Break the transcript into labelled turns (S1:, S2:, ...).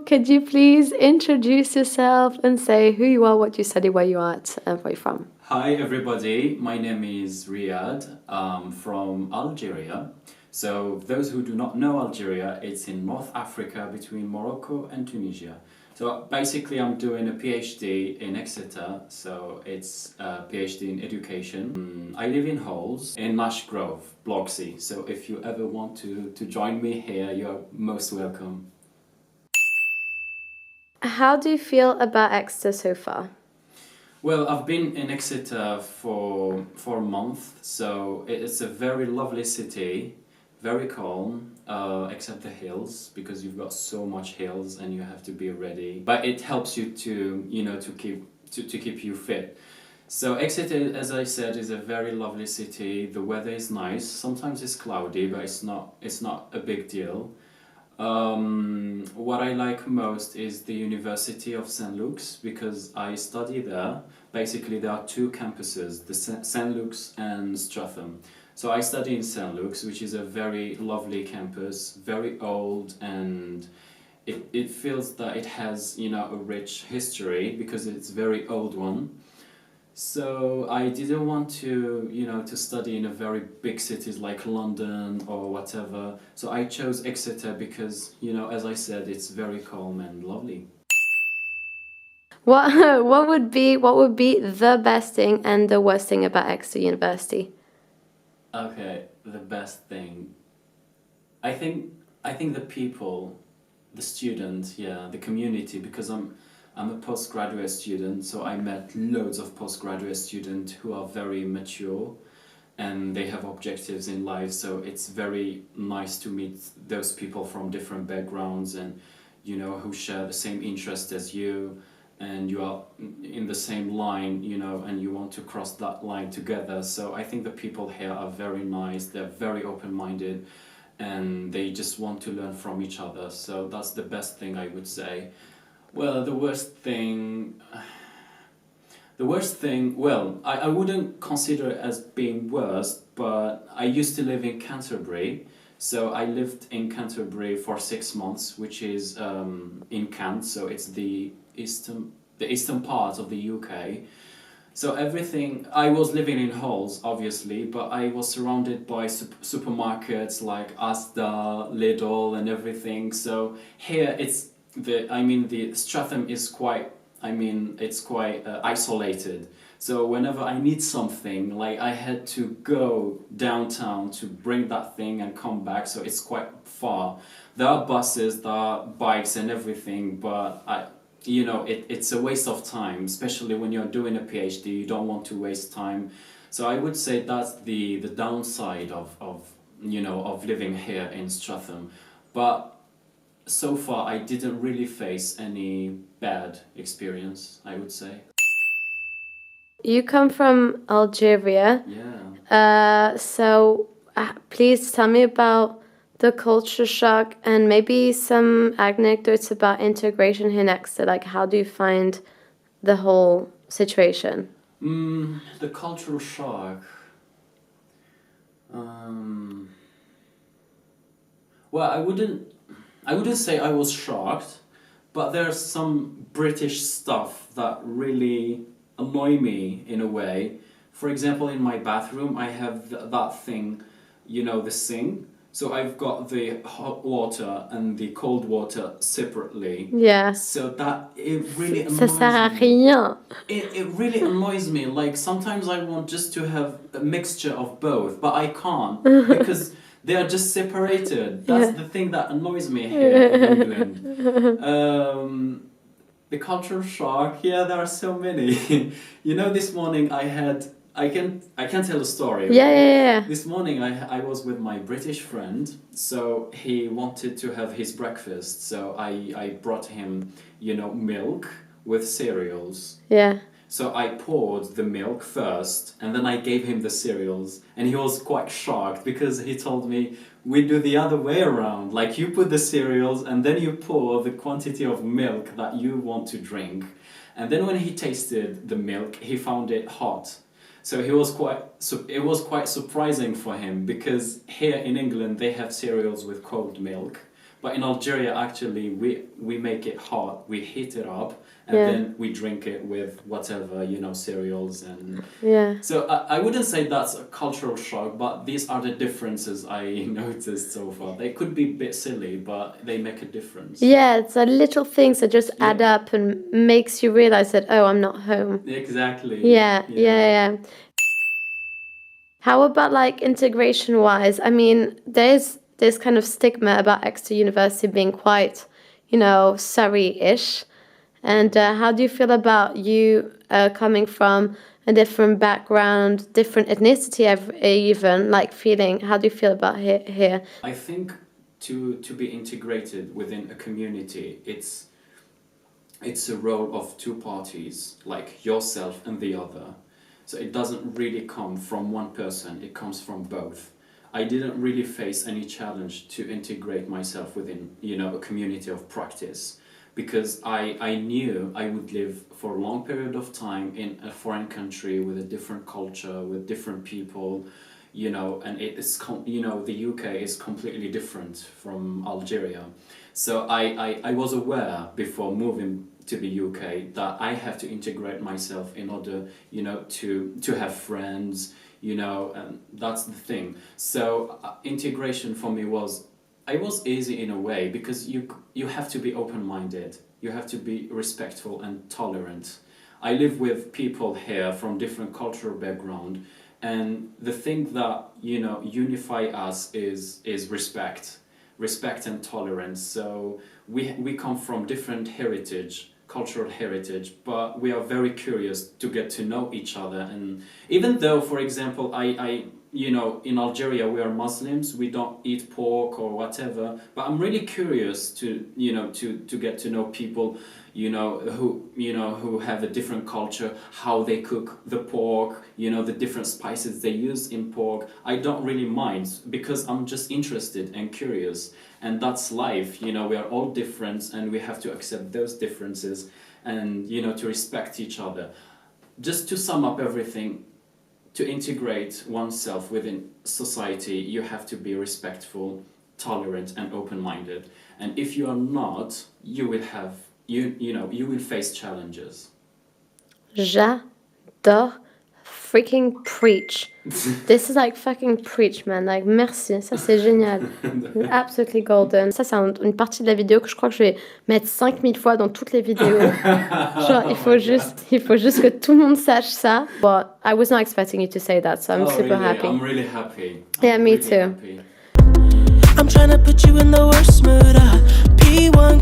S1: could you please introduce yourself and say who you are, what you study, where you are at, and where you're from?
S2: Hi everybody, my name is Riadh. I'm from Algeria. So those who do not know Algeria, it's in North Africa between Morocco and Tunisia. So basically I'm doing a PhD in Exeter, so it's a PhD in education. I live in Halls in Nash Grove, Block C. So if you ever want to join me here, you're most welcome.
S1: How do you feel about Exeter so far?
S2: Well, I've been in Exeter for a month, so it's a very lovely city, very calm, except the hills, because you've got so much hills and you have to be ready. But it helps you to keep you fit. So Exeter, as I said, is a very lovely city. The weather is nice. Sometimes it's cloudy, but it's not a big deal. What I like most is the University of St. Luke's, because I study there. Basically, there are two campuses, the St. Luke's and Streatham. So I study in St. Luke's, which is a very lovely campus, very old, and it feels that it has, a rich history because it's a very old one. So I didn't want to study in a very big cities like London or whatever. So I chose Exeter because, as I said, it's very calm and lovely.
S1: What would be the best thing and the worst thing about Exeter University?
S2: Okay, the best thing. I think the people, the students, the community, because I'm a postgraduate student, so I met loads of postgraduate students who are very mature and they have objectives in life, so it's very nice to meet those people from different backgrounds and who share the same interest as you, and you are in the same line, and you want to cross that line together. So I think the people here are very nice, they're very open-minded, and they just want to learn from each other, so that's the best thing I would say. Well, the worst thing, well, I wouldn't consider it as being worst, but I used to live in Canterbury. So I lived in Canterbury for 6 months, which is in Kent, so it's the eastern part of the UK. So I was living in halls, obviously, but I was surrounded by supermarkets like Asda, Lidl and everything. So here the Streatham is quite, it's quite isolated. So whenever I need something, like I had to go downtown to bring that thing and come back, so it's quite far. There are buses, there are bikes and everything, but it's a waste of time, especially when you're doing a PhD, you don't want to waste time. So I would say that's the downside of living here in Streatham. But so far, I didn't really face any bad experience, I would say.
S1: You come from Algeria.
S2: Yeah.
S1: So please tell me about the culture shock and maybe some anecdotes about integration here next to, like, how do you find the whole situation?
S2: The cultural shock. Well, I wouldn't say I was shocked, but there's some British stuff that really annoy me in a way. For example, in my bathroom, I have that thing, the sink. So I've got the hot water and the cold water separately.
S1: Yeah.
S2: So that it really
S1: Ça
S2: annoys
S1: sert à
S2: me.
S1: rien.
S2: It really annoys me. Like sometimes I want just to have a mixture of both, but I can't because they are just separated. That's the thing that annoys me here in England. The cultural shock. Yeah, there are so many. This morning I can tell a story.
S1: Yeah.
S2: This morning I was with my British friend, so he wanted to have his breakfast. So I brought him, milk with cereals.
S1: Yeah.
S2: So I poured the milk first, and then I gave him the cereals, and he was quite shocked because he told me we do the other way around. Like you put the cereals, and then you pour the quantity of milk that you want to drink, and then when he tasted the milk, he found it hot. So it was quite surprising for him because here in England they have cereals with cold milk, But in Algeria, actually, we make it hot, we heat it up, and
S1: Yeah.
S2: then we drink it with whatever, you know, cereals and...
S1: Yeah.
S2: So I wouldn't say that's a cultural shock, but these are the differences I noticed so far. They could be a bit silly, but they make a difference.
S1: Yeah, it's the little things that just add
S2: Yeah.
S1: up and makes you realize that, oh, I'm not home.
S2: Exactly.
S1: Yeah. How about like integration wise? I mean, there's this kind of stigma about Exeter University being quite, you know, Surrey-ish. And how do you feel about you coming from a different background, different ethnicity even, like feeling, how do you feel about here?
S2: I think to be integrated within a community, it's a role of two parties, like yourself and the other. So it doesn't really come from one person, it comes from both. I didn't really face any challenge to integrate myself within, you know, a community of practice, because I knew I would live for a long period of time in a foreign country with a different culture, with different people, you know, and you know, the UK is completely different from Algeria. So I was aware before moving to the UK that I have to integrate myself in order, you know, to have friends, you know, and that's the thing. So integration for me was easy in a way, because you have to be open-minded, you have to be respectful and tolerant. I live with people here from different cultural background, and the thing that, you know, unify us is respect and tolerance. So we come from different cultural heritage, but we are very curious to get to know each other. And even though, for example, I you know, in Algeria we are Muslims, we don't eat pork or whatever, but I'm really curious to, you know, to get to know people, you know, who have a different culture, how they cook the pork, you know, the different spices they use in pork. I don't really mind, because I'm just interested and curious, and that's life, you know, we are all different and we have to accept those differences and, you know, to respect each other. Just to sum up everything, to integrate oneself within society, you have to be respectful, tolerant and open-minded. And if you are not, you will have, you will face challenges.
S1: J'adore freaking preach. This is like fucking preach, man. Like, merci, ça c'est génial. Absolutely golden. Ça, c'est une partie de la vidéo que je crois que je vais mettre 5000 fois dans toutes les vidéos. Genre, il faut juste que tout le monde sache ça. But I was not expecting you to say that, so I'm super
S2: really?
S1: happy.
S2: I'm really happy.
S1: Yeah, me
S2: really
S1: too.
S2: Happy.
S3: I'm trying to put you in the worst mood. P1